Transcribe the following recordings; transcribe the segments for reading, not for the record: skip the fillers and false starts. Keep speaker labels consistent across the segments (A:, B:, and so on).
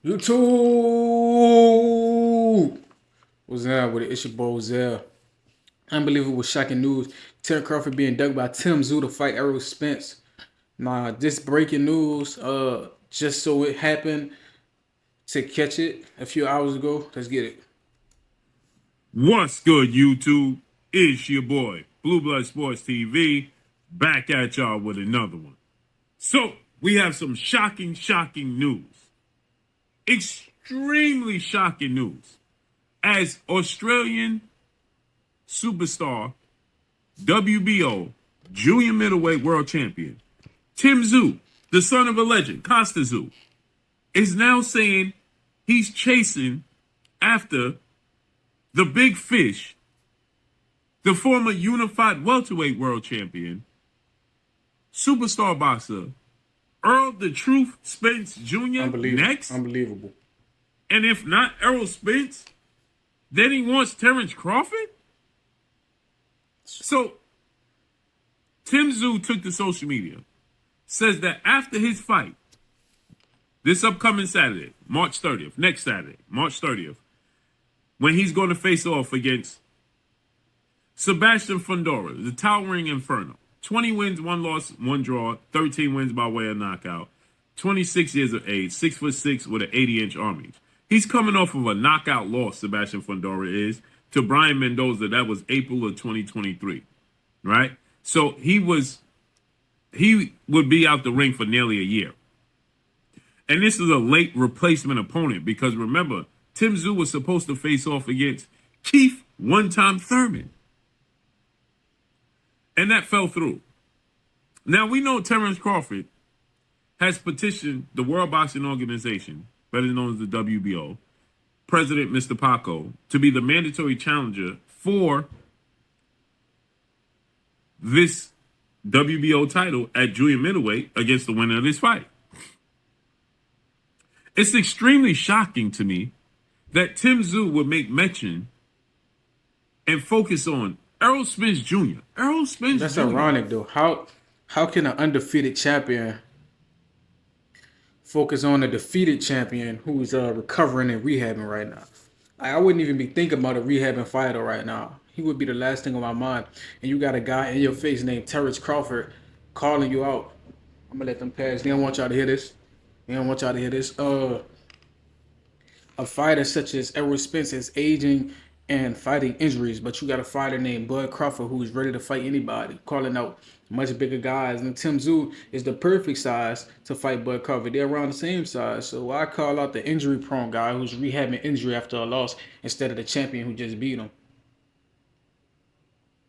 A: YouTube. What's up with it? It's your boy Zell. Unbelievable shocking news. Terence Crawford being ducked by Tszyu to fight Errol Spence. Nah, this breaking news, just so it happened to catch it a few hours ago. Let's get it.
B: What's good, YouTube? It's your boy, Blue Blood Sports TV, back at y'all with another one. So, we have some shocking news. Extremely shocking news. As Australian superstar, WBO, junior middleweight world champion, Tszyu, the son of a legend, Tszyu, is now saying he's chasing after the big fish, the former unified welterweight world champion, superstar boxer, Earl the Truth Spence Jr. next.
A: Unbelievable.
B: And if not Errol Spence, then he wants Terence Crawford? So, Tszyu took to social media, says that after his fight, this upcoming Saturday, March 30th, next Saturday, March 30th, when he's going to face off against Sebastian Fundora, the towering inferno. 20 wins, 1 loss, 1 draw, 13 wins by way of knockout, 26 years of age, 6'6" with an 80-inch arm reach. He's coming off of a knockout loss, Sebastian Fundora is, to Brian Mendoza. That was April of 2023, right? So he would be out the ring for nearly a year. And this is a late replacement opponent because remember, Tszyu was supposed to face off against Keith one-time Thurman. And that fell through. Now, we know Terence Crawford has petitioned the World Boxing Organization, better known as the WBO, President Mr. Paco, to be the mandatory challenger for this WBO title at junior middleweight against the winner of this fight. It's extremely shocking to me that Tszyu would make mention and focus on Errol Spence Jr. Errol Spence
A: That's
B: Jr.
A: ironic though. How can an undefeated champion focus on a defeated champion who's recovering and rehabbing right now? I wouldn't even be thinking about a rehabbing fighter right now. He would be the last thing on my mind. And you got a guy in your face named Terence Crawford calling you out. I'm gonna let them pass. They don't want y'all to hear this. A fighter such as Errol Spence is aging and fighting injuries, but you got a fighter named Bud Crawford who's ready to fight anybody, calling out much bigger guys. And Tszyu is the perfect size to fight Bud Crawford. They're around the same size. So I call out the injury-prone guy who's rehabbing injury after a loss instead of the champion who just beat him.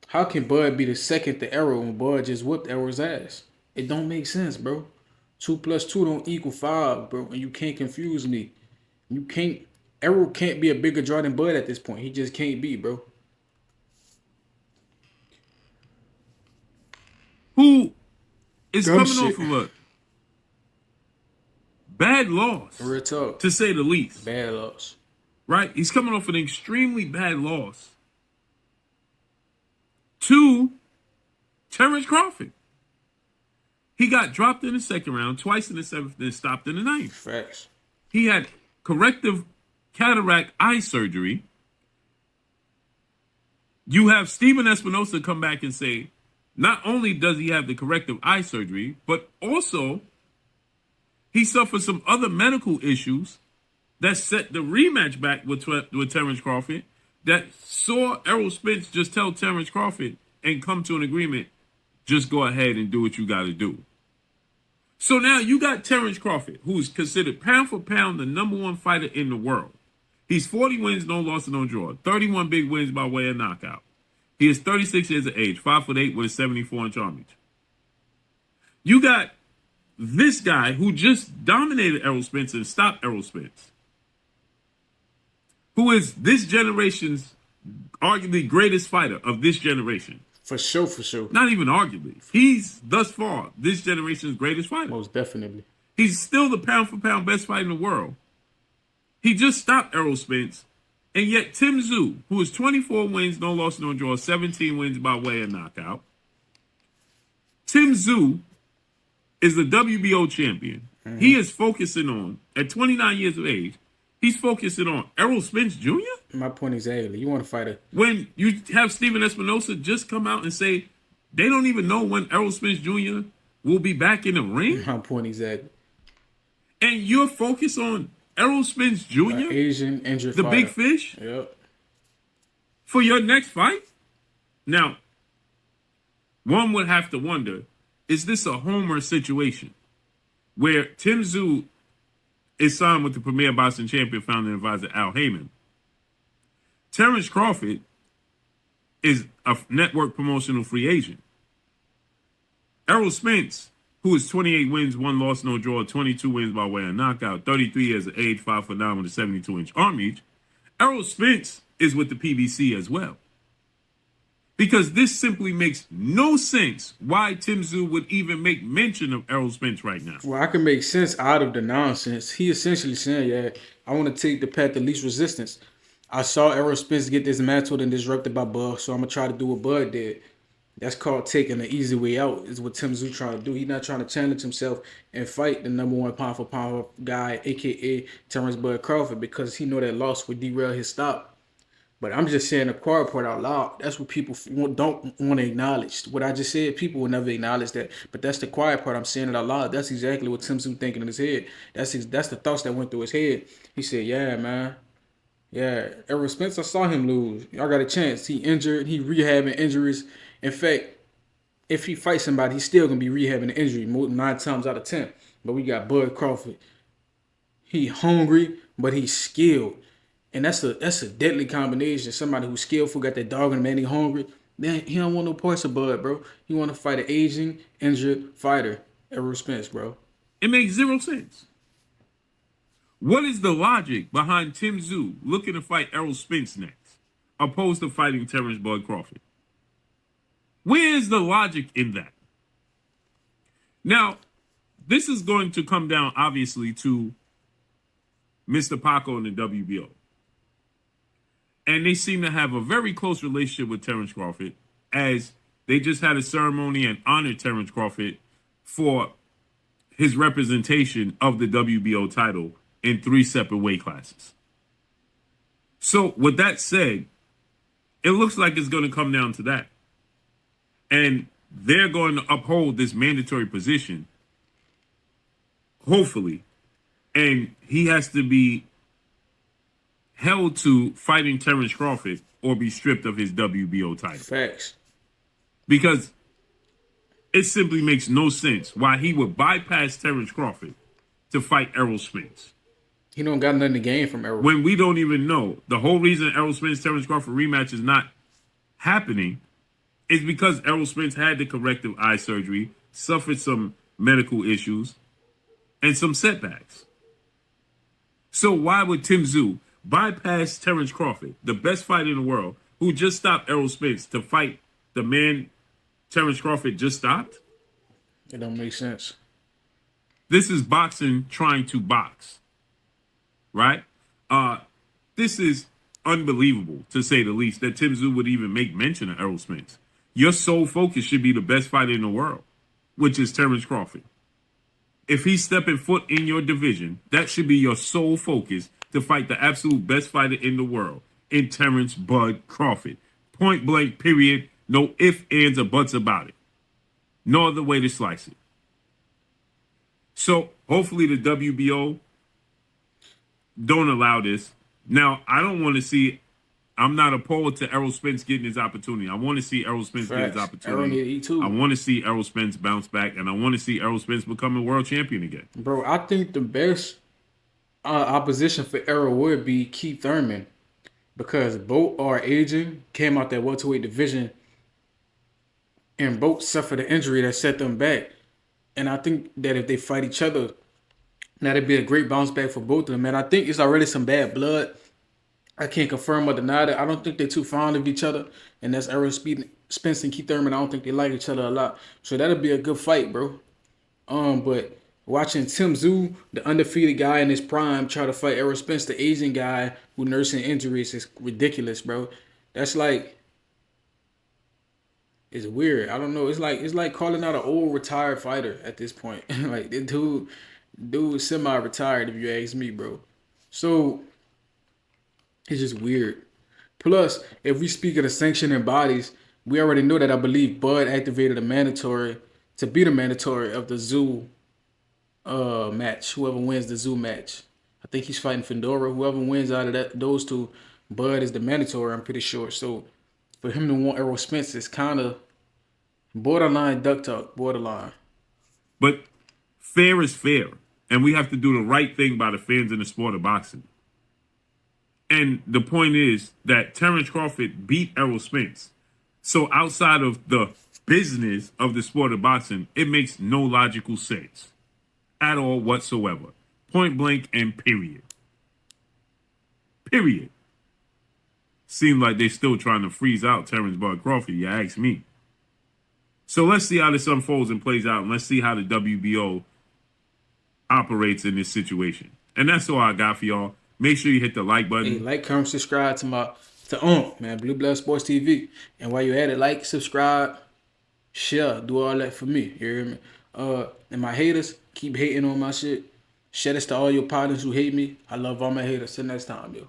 A: How can Bud be the second to Errol when Bud just whooped Errol's ass? It don't make sense, bro. 2 plus 2 don't equal 5, bro. And you can't confuse me. Errol can't be a bigger draw than Bud at this point. He just can't be, bro.
B: Who is
A: Dumb
B: coming
A: shit.
B: off of a bad loss,
A: Real talk.
B: to say the least.
A: Bad loss.
B: Right? He's coming off an extremely bad loss to Terence Crawford. He got dropped in the second round, twice in the seventh, then stopped in the ninth.
A: Facts.
B: He had corrective cataract eye surgery. You have Steven Espinosa come back and say, not only does he have the corrective eye surgery, but also he suffered some other medical issues that set the rematch back with Terence Crawford that saw Errol Spence just tell Terence Crawford and come to an agreement, just go ahead and do what you got to do. So now you got Terence Crawford, who's considered pound for pound the #1 fighter in the world. He's 40 wins, no loss, and no draw. 31 big wins by way of knockout. He is 36 years of age, 5'8" with a 74-inch arm reach. You got this guy who just dominated Errol Spence and stopped Errol Spence, who is this generation's arguably greatest fighter of this generation.
A: For sure, for sure.
B: Not even arguably. He's, thus far, this generation's greatest fighter.
A: Most definitely.
B: He's still the pound-for-pound best fighter in the world. He just stopped Errol Spence. And yet Tszyu, who is 24 wins, no loss, no draw, 17 wins by way of knockout. Tszyu is the WBO champion. He is focusing on, at 29 years of age, he's focusing on Errol Spence Jr.?
A: My point exactly. You want to fight a
B: When you have Steven Espinosa just come out and say they don't even know when Errol Spence Jr. will be back in the ring,
A: my point exactly.
B: and you're focused on Errol Spence Jr.,
A: Asian injured
B: the
A: fighter.
B: big fish,
A: Yep.
B: for your next fight? Now, one would have to wonder, is this a Homer situation where Tim Tszyu is signed with the premier boxing champion, founder, and advisor Al Heyman? Terence Crawford is a network promotional free agent. Errol Spence, who is 28 wins, 1 loss, no draw, 22 wins by way of knockout, 33 years of age, 5'9" with a 72-inch arm reach. Errol Spence is with the PBC as well. Because this simply makes no sense why Tim Tszyu would even make mention of Errol Spence right now.
A: Well, I can make sense out of the nonsense. He essentially saying, yeah, I want to take the path of least resistance. I saw Errol Spence get dismantled and disrupted by Bud, so I'm going to try to do what Bud did. That's called taking the easy way out, is what Tim Tszyu trying to do. He's not trying to challenge himself and fight the number 1 pound for pound guy, a.k.a. Terence Bud Crawford, because he know that loss would derail his stop. But I'm just saying the quiet part out loud. That's what people don't want to acknowledge. What I just said, people will never acknowledge that. But that's the quiet part. I'm saying it out loud. That's exactly what Tim Tszyu thinking in his head. That's the thoughts that went through his head. He said, yeah, man. Yeah, Errol Spence, I saw him lose. Y'all got a chance. He injured. He rehabbing injuries. In fact, if he fights somebody, he's still going to be rehabbing an injury 9 times out of 10. But we got Bud Crawford. He hungry, but he's skilled. And that's a deadly combination. Somebody who's skillful, got that dog in him, and he hungry. Then he don't want no parts of Bud, bro. He want to fight an aging, injured fighter, Errol Spence, bro.
B: It makes zero sense. What is the logic behind Tim Tszyu looking to fight Errol Spence next, opposed to fighting Terence Bud Crawford? Where is the logic in that? Now, this is going to come down, obviously, to Mr. Paco and the WBO. And they seem to have a very close relationship with Terence Crawford, as they just had a ceremony and honored Terence Crawford for his representation of the WBO title in 3 separate weight classes. So with that said, it looks like it's going to come down to that. And they're going to uphold this mandatory position, hopefully. And he has to be held to fighting Terence Crawford or be stripped of his WBO title.
A: Facts.
B: Because it simply makes no sense why he would bypass Terence Crawford to fight Errol Spence.
A: He don't got nothing to gain from Errol.
B: When we don't even know. The whole reason Errol Spence Terence Crawford rematch is not happening is because Errol Spence had the corrective eye surgery, suffered some medical issues, and some setbacks. So why would Tim Tszyu bypass Terence Crawford, the best fighter in the world, who just stopped Errol Spence, to fight the man Terence Crawford just stopped?
A: It don't make sense.
B: This is boxing trying to box, right? This is unbelievable, to say the least, that Tim Tszyu would even make mention of Errol Spence. Your sole focus should be the best fighter in the world, which is Terence Crawford. If he's stepping foot in your division, that should be your sole focus, to fight the absolute best fighter in the world, in Terence Bud Crawford. Point blank, period. No ifs, ands, or buts about it. No other way to slice it. So hopefully the WBO don't allow this. Now, I don't want to see, I'm not opposed to Errol Spence getting his opportunity. I want to see Errol Spence get his opportunity.
A: Errol need to eat too.
B: I want to see Errol Spence bounce back, and I want to see Errol Spence become a world champion again.
A: Bro, I think the best opposition for Errol would be Keith Thurman, because both are aging, came out that welterweight division, and both suffered an injury that set them back. And I think that if they fight each other, that'd be a great bounce back for both of them. And I think it's already some bad blood. I can't confirm or deny that. I don't think they're too fond of each other. And that's Errol Spence and Keith Thurman. I don't think they like each other a lot. So that'll be a good fight, bro. But watching Tim Tszyu, the undefeated guy in his prime, try to fight Errol Spence, the Asian guy who nursing injuries, is ridiculous, bro. That's like, it's weird. I don't know. It's like calling out an old retired fighter at this point. Like, this dude Dude is semi-retired, if you ask me, bro. So it's just weird. Plus, if we speak of the sanctioning bodies, we already know that I believe Bud activated a mandatory to be the mandatory of the Zoo match. Whoever wins the Zoo match, I think he's fighting Fedora. Whoever wins out of those two, Bud is the mandatory. I'm pretty sure. So for him to want Errol Spence is kind of borderline duck talk, borderline.
B: But fair is fair, and we have to do the right thing by the fans in the sport of boxing. And the point is that Terence Crawford beat Errol Spence. So outside of the business of the sport of boxing, it makes no logical sense at all whatsoever. Point blank and period. Period. Seems like they're still trying to freeze out Terence Bud Crawford, you ask me. So let's see how this unfolds and plays out, and let's see how the WBO operates in this situation. And that's all I got for y'all. Make sure you hit the like button.
A: Hey, like, comment, subscribe to man, Blue Blood Sports TV. And while you're at it, like, subscribe, share, do all that for me. You hear me? And my haters, keep hating on my shit. Share this to all your partners who hate me. I love all my haters. Till next time, yo.